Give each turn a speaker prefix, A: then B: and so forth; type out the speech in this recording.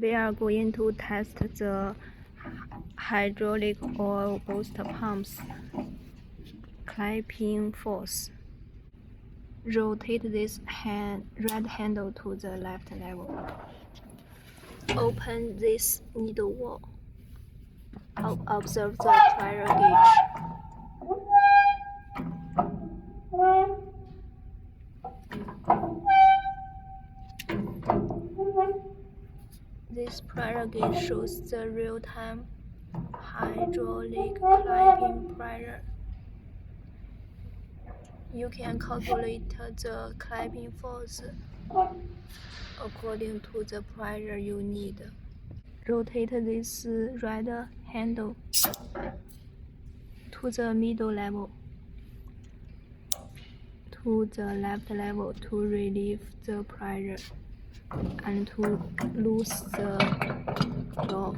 A: We are going to test the hydraulic oil booster pump's clamping force. Rotate this red handle to the left level. Open this needle wall. Observe the pressure gauge. This pressure gauge shows the real-time hydraulic clamping pressure. You can calculate the clamping force according to the pressure you need. Rotate this red handle to the middle level, to the left level to relieve the pressure and to lose the jaw.